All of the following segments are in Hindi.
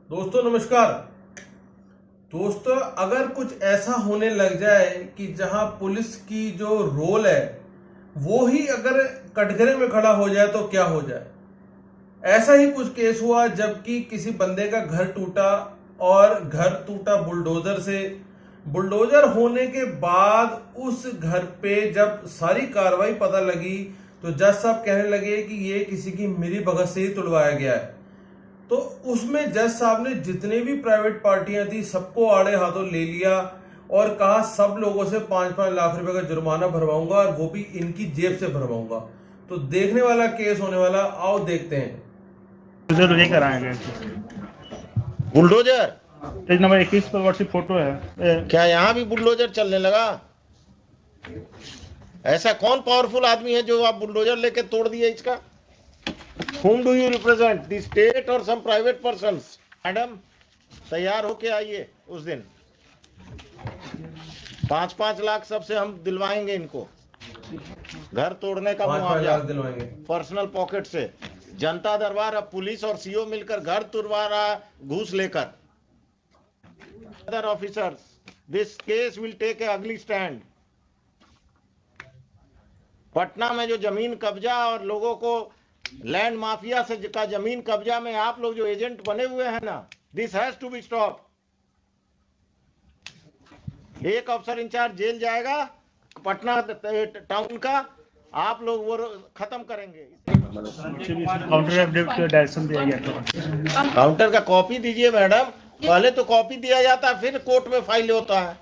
दोस्तों नमस्कार। दोस्तों अगर कुछ ऐसा होने लग जाए कि जहां पुलिस की जो रोल है वो ही अगर कटघरे में खड़ा हो जाए तो क्या हो जाए। ऐसा ही कुछ केस हुआ जबकि किसी बंदे का घर टूटा और घर टूटा बुलडोजर से। बुलडोजर होने के बाद उस घर पे जब सारी कार्रवाई पता लगी तो जज साहब कहने लगे कि ये किसी की मिली भगत से ही तुड़वाया गया है। तो उसमें जज साहब ने जितने भी प्राइवेट पार्टियां थी सबको आड़े हाथों ले लिया और कहा सब लोगों से 5-5 लाख रुपए का जुर्माना भरवाऊंगा और वो भी इनकी जेब से भरवाऊंगा। तो देखने वाला केस होने वाला, आओ देखते हैं। बुलडोजर लेकर आएंगे। बुलडोजर पेज नंबर 21 पर व्हाट्सएप फोटो है। क्या यहाँ भी बुलडोजर चलने लगा? ऐसा कौन पावरफुल आदमी है जो आप बुलडोजर लेके तोड़ दिए इसका? Whom do you represent? The state or some private persons? Madam तैयार होके आइए उस दिन। 5-5 लाख सबसे हम दिलवाएंगे इनको। घर तोड़ने का 5-5 मुआवजा लाख दिलवाएंगे पर्सनल पॉकेट से। जनता दरबार अब पुलिस और सीओ मिलकर घर तुड़वा रहा घूस लेकर। Other officers, this case will take a ugly stand. Patna में जो जमीन कब्जा और लोगों को लैंड माफिया से का जमीन कब्जा में आप लोग जो एजेंट बने हुए हैं ना, this has to be stop. एक अफसर इंचार्ज जेल जाएगा पटना टाउन का, आप लोग वो खत्म करेंगे। काउंटर अपडेट का डायरेक्शन दिया गया था। काउंटर का कॉपी दीजिए मैडम। पहले तो कॉपी दिया जाता है फिर कोर्ट में फाइल होता है।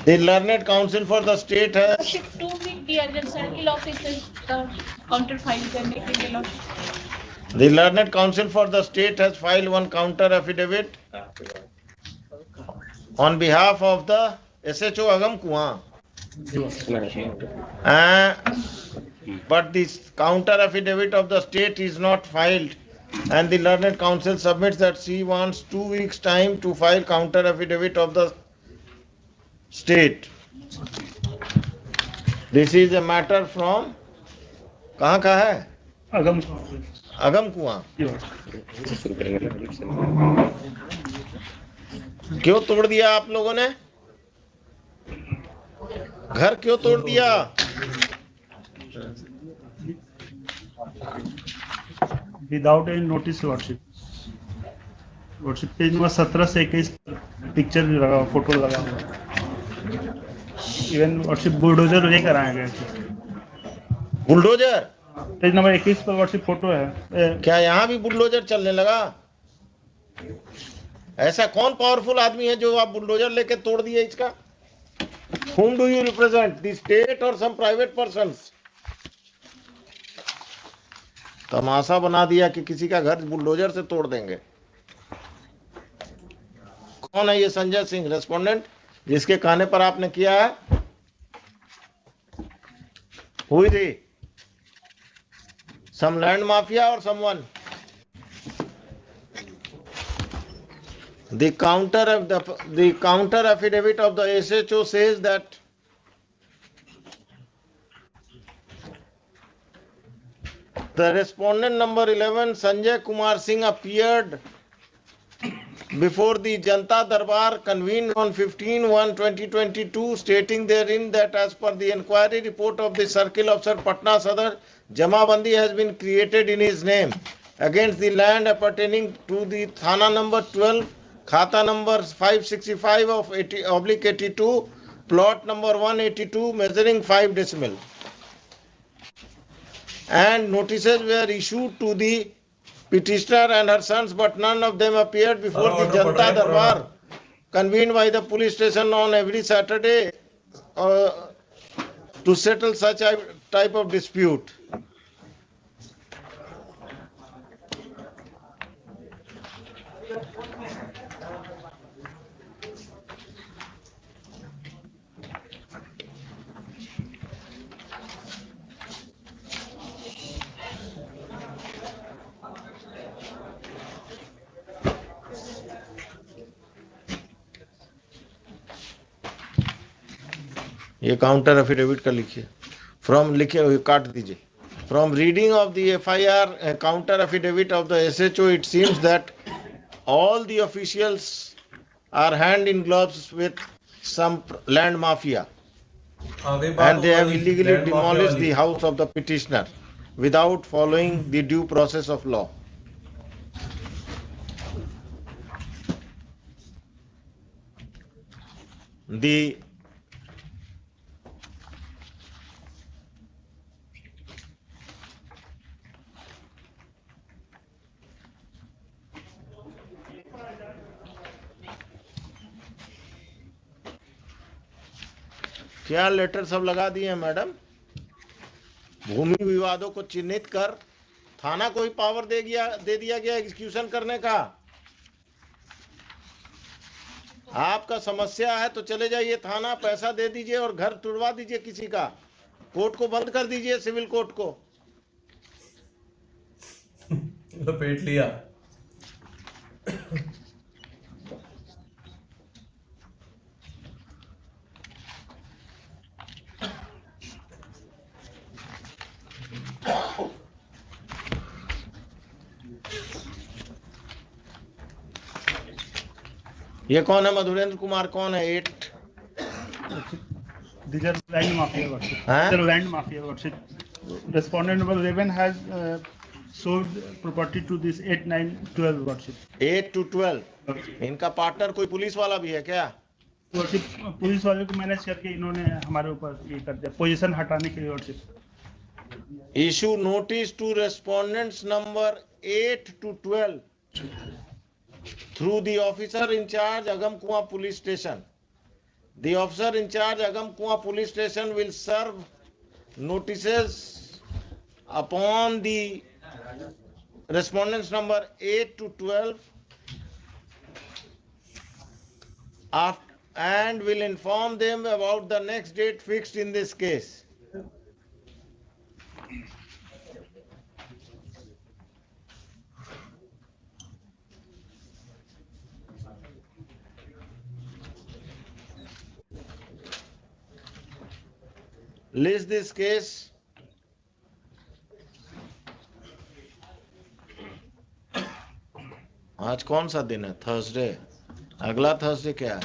The Learned Counsel for the state है। 2 वीक दिया जब सर्किल ऑफिसर का काउंटर फाइल करने के लिए। The Learned Counsel for the state has filed one counter affidavit on behalf of the SHO Agam Kuan. But this counter affidavit of the state is not filed, and the Learned Counsel submits that she wants 2 weeks time to file counter affidavit of the state. This is a matter from कहाँ का है? अगम कुआं। क्यों तोड़ दिया आप लोगों ने? घर क्यों तोड़ दिया? Without any notice WhatsApp page number 17 से 21 पिक्चर भी लगा, फोटो लगा हुआ। इवन व्हाट्सएप बुलडोजर लेकर आएंगे। बुलडोजर पेज नंबर 21 पर व्हाट्सएप फोटो है। क्या यहाँ भी बुलडोजर चलने लगा? ऐसा कौन पावरफुल आदमी है जो आप बुलडोजर लेके तोड़ दिए इसका? Whom do you represent? The state or some private persons? तमाशा बना दिया कि किसी का घर बुलडोजर से तोड़ देंगे। कौन है ये संजय सिंह रेस्पोंडेंट जिसके कहने पर आपने किया है? हुई थी some land mafia or someone? The counter affidavit of the SHO says that the respondent number 11 Sanjay Kumar Singh appeared before the Janta Darbar convened on 15/1/2022, stating therein that as per the inquiry report of the Circle Officer Patna Sadar, Jamabandi has been created in his name against the land appertaining to the Thana number 12, Khata number 565 of 80/82, plot number 182, measuring 5 decimal. And notices were issued to the petitioner and her sons, but none of them appeared before the Janta Darbar convened by the police station on every Saturday to settle such a type of dispute. ये काउंटर एफिडेविट का लिखिए, फ्रॉम लिखे हुए काट दीजिए। From reading of the FIR counter affidavit of the SHO, it seems that all the officials are hand in gloves with some land mafia, आ गई बात and they have वाली illegally लैंड माफिया demolished वाली। the house of the petitioner without following the due process of law. The क्या लेटर सब लगा दिए हैं मैडम? भूमि विवादों को चिन्हित कर थाना को ही पावर दे दिया गया एग्जीक्यूशन करने का। आपका समस्या है तो चले जाइए थाना, पैसा दे दीजिए और घर तुड़वा दीजिए किसी का, कोर्ट को बंद कर दीजिए, सिविल कोर्ट को। लपेट लिया। ये कौन है? मधुरेंद्र कुमार कौन है? 8 These are land mafia worship. Huh? These are land mafia worship. Respondent number 11 has sold property to this 8, 9, 12 worship. 8 to 12। इनका पार्टनर कोई पुलिस वाला भी है क्या? वर्शिप पुलिस वाले को मैनेज करके इन्होंने हमारे ऊपर ये कर दिया, पोजीशन हटाने के लिए worship. Issue notice to respondents number 8 to 12 through the officer in charge Agam Kuan police station. The officer in charge Agam Kuan police station will serve notices upon the respondents number 8 to 12 and will inform them about the next date fixed in this case. List this case. आज कौन सा दिन है? थर्सडे। अगला थर्सडे क्या है?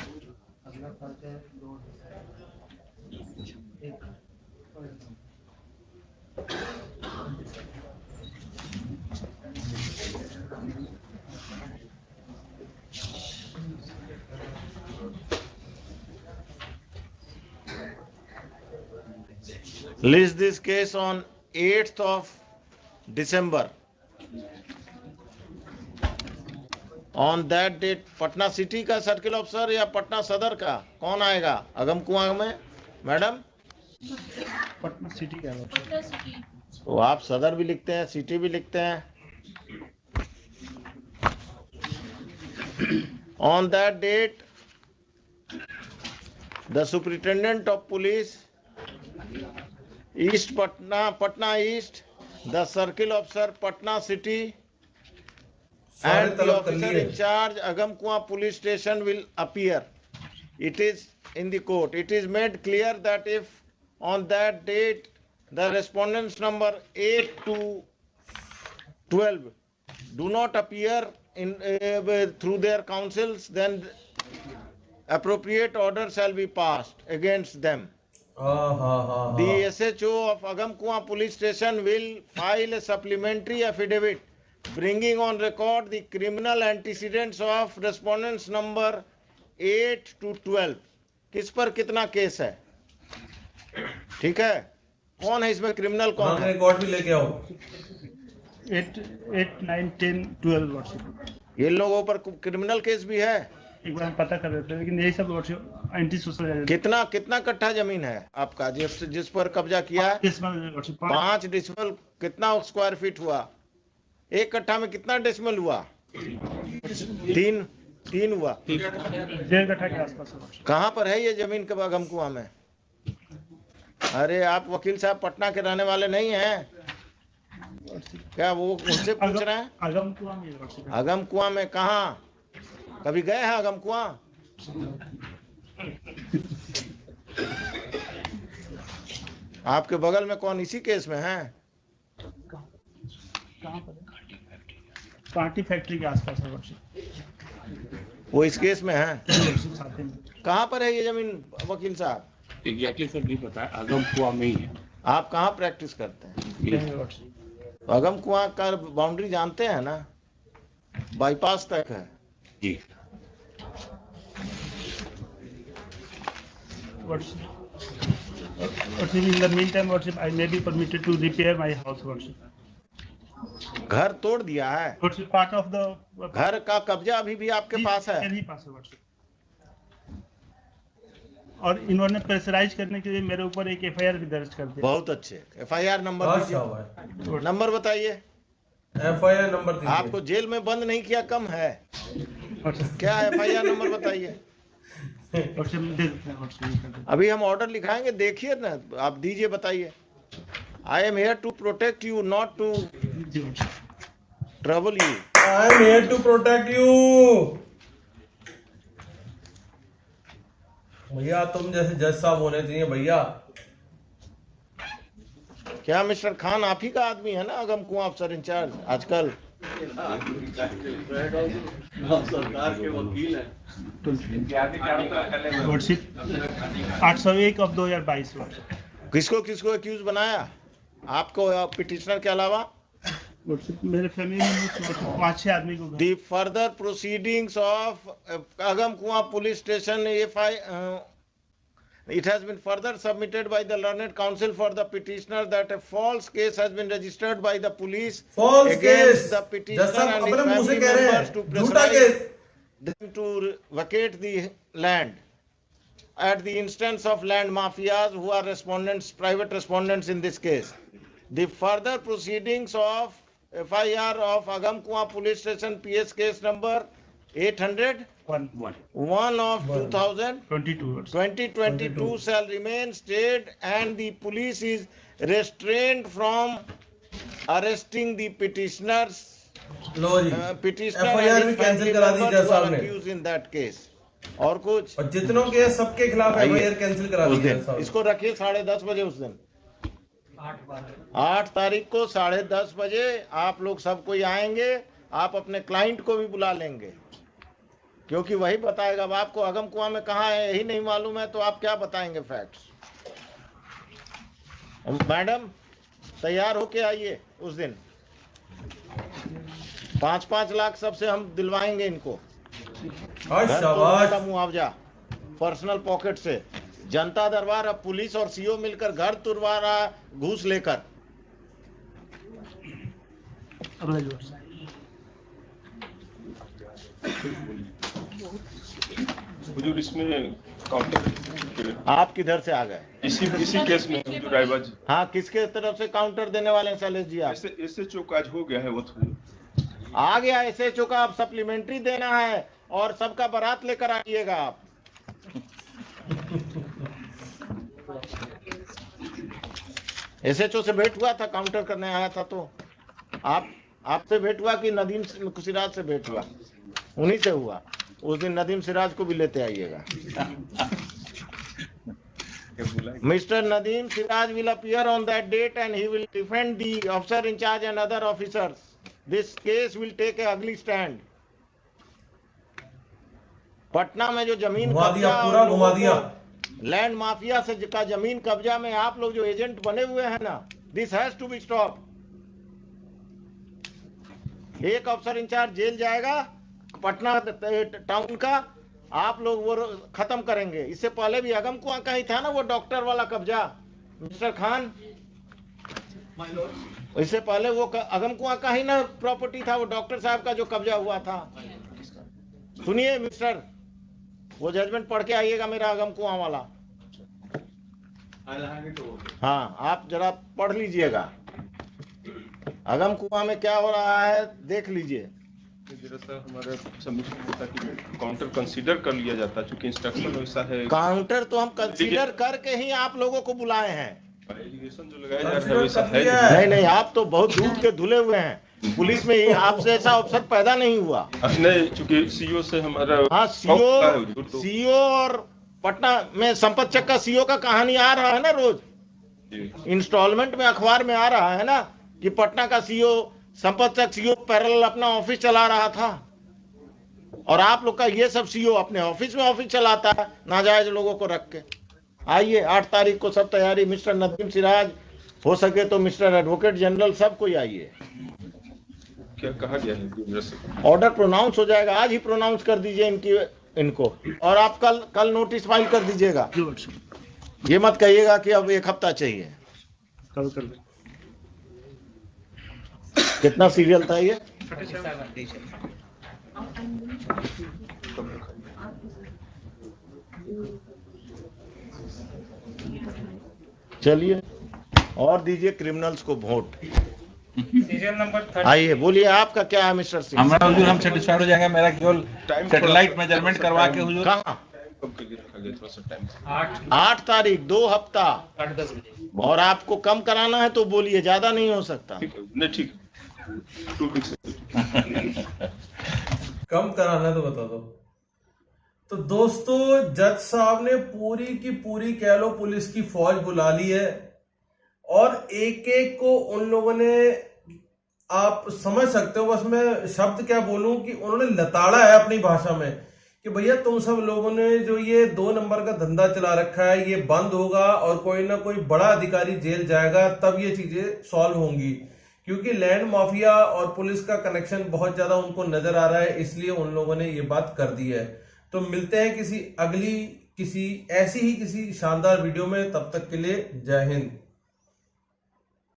List this case on 8th of December. On that date, Patna city का सर्किल ऑफिसर या पटना सदर का कौन आएगा अगम कुआं में? मैडम पटना सिटी का वर्शिप। पटना सिटी। तो आप सदर भी लिखते हैं, सिटी भी लिखते हैं। On that date, the superintendent of police, East Patna East, the circle officer Patna City, and the officer in charge Agam Kuan police station will appear. It is in the court. It is made clear that if on that date the respondents number 8 to 12 do not appear in through their counsels, then appropriate order shall be passed against them. The SHO of Agam Kuan police station will file a supplementary affidavit bringing on record the criminal antecedents of respondents number 8 to 12. किस पर कितना केस है? ठीक है, कौन है इसमें क्रिमिनल? कौन है? रिकॉर्ड भी लेके आओ। 8, 9, 10, 12 वर्शिप। ये लोगों पर क्रिमिनल केस भी है। एक बार हम पता कर देते हैं, लेकिन यही सब वर्शिप एंटी सोशल। कितना कट्ठा जमीन है आपका जिस पर कब्जा किया है? 5 डेसिमल। कितना स्क्वायर फीट हुआ? एक कट्ठा में कितना डेसिमल हुआ? 3 हुआ। 1.5 कट्ठा के आसपास। कहाँ पर है ये जमीन कब अगम कुआं में? अरे आप वकील साहब पटना के रहने वाले नहीं हैं क्या? वो उनसे पूछ रहे हैं। अगम कुआं में वर्शिप। अगम कुआं में कहाँ? कभी गए हैं अगम कुआं? आपके बगल में कौन इसी केस में है? पार्टी फैक्ट्री के आसपास है वर्षिप। वो इस केस में है। वर्षिप साथ में। कहाँ पर है ये जमीन वकील साहब? एग्जैक्टली सर नहीं पता है, आगम कुआ में ही है। आप कहाँ प्रैक्टिस करते हैं? नहीं, वर्षिप। अगम कुआं का बाउंड्री जानते हैं ना? बाईपास तक है। जी Worship. Worship, in the meantime, worship, I may be permitted to repair my house, worship. घर तोड़ दिया है? Worship, part of the. घर का कब्जा अभी भी आपके पास है? मेरे ही पास है, worship. और इन्होंने प्रेशराइज करने के लिए मेरे ऊपर एक एफआईआर भी दर्ज कर दिया। बहुत अच्छे। एफआईआर नंबर दीजिए। नंबर बताइए। एफआईआर नंबर दीजिए। आपको जेल में बंद नहीं किया कम है क्या? एफआईआर नंबर बताइए। अभी हम ऑर्डर लिखाएंगे, देखिए ना, आप दीजिए, बताइए। I am here to protect you, not to trouble you. I am here to protect you. भैया तुम जैसे जज साहब होने चाहिए भैया। क्या मिस्टर खान आप ही का आदमी है ना, अगम कुआं अफसर इंचार्ज आजकल? सरकार के वकील हैं। 801 of 2022। किसको किसको एक्यूज बनाया? आपको पिटिशनर के अलावा? मेरे फैमिली में 5-6 आदमी को। The further proceedings of Agam Kuan police station, it has been further submitted by the learned counsel for the petitioner that a false case has been registered by the police False against case. the petitioner and his अपने मुंह से family कह रहे members to हैं झूठा pressurize case. them to vacate the land at the instance of land mafias who are respondents, private respondents in this case. The further proceedings of FIR of Agam Kuan police station PS case number 801 of 2022 shall remain stayed and the police is restrained from arresting the petitioners. लो जी petitioner FIR and भी his कैंसिल family करा दी members जज who साहब are ने। accused in that case. और कुछ? और जितनों के सबके खिलाफ FIR कैंसिल करा उस दी दिन जज साहब। इसको रखिए 10:30 बजे उस दिन 8 तारीख को 10:30 बजे आप लोग सब कोई आएंगे। आप अपने क्लाइंट को भी बुला लेंगे क्योंकि वही बताएगा। अब आपको अगम कुआं में कहाँ है यही नहीं मालूम है तो आप क्या बताएंगे फैक्ट्स? मैडम तैयार होके आइए उस दिन। 5-5 लाख सबसे हम दिलवाएंगे इनको। घर तोड़ने का मुआवजा पर्सनल पॉकेट से। जनता दरबार अब पुलिस और सीओ मिलकर घर तुड़वा रहा घूस लेकर। हुजूर इसमें काउंटर आप किधर से आ गए? इसी केस में हुजूर रायबाज। हाँ, किसके तरफ से काउंटर देने वाले हैं शैलेश जी? आप इससे चूक आज हो गया है वो तो आ गया SHO का। अब सप्लीमेंट्री देना है और सबका बारात लेकर आइएगा आप। SHO से भेंट हुआ था, काउंटर करने आया था तो आपसे भेंट हुआ कि नदीम सिराज से भेंट हुआ? उन्हीं से हुआ। उस दिन नदीम सिराज को भी लेते आइएगा। Mr. Nadeem Siraj will appear on that date and he will defend the officer in charge and other officers. This case will take a ugly stand. Patna में जो जमीन घुमा दिया लैंड माफिया से का जमीन कब्जा में आप लोग जो एजेंट बने हुए हैं ना, this has to be stop. एक अफसर इंचार्ज जेल जाएगा पटना टाउन का, आप लोग वो खत्म करेंगे। इससे पहले भी अगम कुआं का ही था ना वो डॉक्टर वाला कब्जा, मिस्टर खान। इससे पहले वो अगम कुआं का ही ना प्रॉपर्टी था वो डॉक्टर साहब का जो कब्जा हुआ था। सुनिए मिस्टर, वो जजमेंट पढ़ के आइएगा मेरा अगम कुआं वाला। हाँ, आप जरा पढ़ लीजिएगा अगम कुआं में क्या हो रहा है, देख लीजिए। हमारे सबमिशन होता कि काउंटर कंसीडर कर लिया जाता क्योंकि इंस्ट्रक्शन वैसा है। काउंटर तो हम कंसीडर करके ही आप लोगों को बुलाए हैं। एलिगेशन जो लगाया जा रहा है वैसा है नहीं, आप तो बहुत दूध के धुले हुए हैं। पुलिस में आपसे ऐसा अवसर पैदा नहीं हुआ। नहीं, चूंकि सीओ से हमारा हाँ, सीओ और पटना में संपत चक का सीओ का कहानी आ रहा है ना रोज। इंस्टॉलमेंट में अखबार में आ रहा है ना कि पटना का सीओ संपत तक सीओ पैरेलल अपना ऑफिस चला रहा था, और आप लोग का ये सब सीओ अपने ऑफिस में ऑफिस चलाता है नाजायज लोगों को रख के। आइए 8 तारीख को सब तैयारी, मिस्टर नदीम सिराज, हो सके तो मिस्टर एडवोकेट जनरल, सब कोई आइए। क्या कहा गया है केंद्र से? ऑर्डर प्रोनाउंस हो जाएगा, आज ही प्रोनाउंस कर दीजिए इनको, और आप कल नोटिस फाइल कर दीजिएगा। ये मत कहिएगा कि अब 1 हफ्ता चाहिए। कल कर लें। कितना सीरियल था ये? चलिए, और दीजिए क्रिमिनल्स को वोट। सीरियल नंबर आइए, बोलिए आपका क्या है मिस्टर सिंह? हमारा हुजूर, हम सेटिस्फाइड हो जाएंगे। मेरा केवल सैटेलाइट मेजरमेंट करवा के हुजूर। कहाँ? कब के लिए रखा गया थोड़ा सा टाइम? 8 तारीख, 2 हफ्ता। 8:10 बजे। और आपको कम कराना है तो बोलिए, ज्यादा नहीं हो सकता। ठीक है, नहीं ठीक है, 2 weeks। कम कराना है तो बता दो। तो दोस्तों, जज साहब ने पूरी की पूरी कह लो पुलिस की फौज बुला ली है, और एक एक को उन लोगों ने, आप समझ सकते हो, बस मैं शब्द क्या बोलूं, कि उन्होंने लताड़ा है अपनी भाषा में कि भैया तुम सब लोगों ने जो ये 2 नंबर का धंधा चला रखा है, ये बंद होगा और कोई ना कोई बड़ा अधिकारी जेल जाएगा, तब ये चीजें सॉल्व होंगी। क्योंकि लैंड माफिया और पुलिस का कनेक्शन बहुत ज्यादा उनको नजर आ रहा है, इसलिए उन लोगों ने ये बात कर दी है। तो मिलते हैं किसी ऐसी ही किसी शानदार वीडियो में, तब तक के लिए जय हिंद।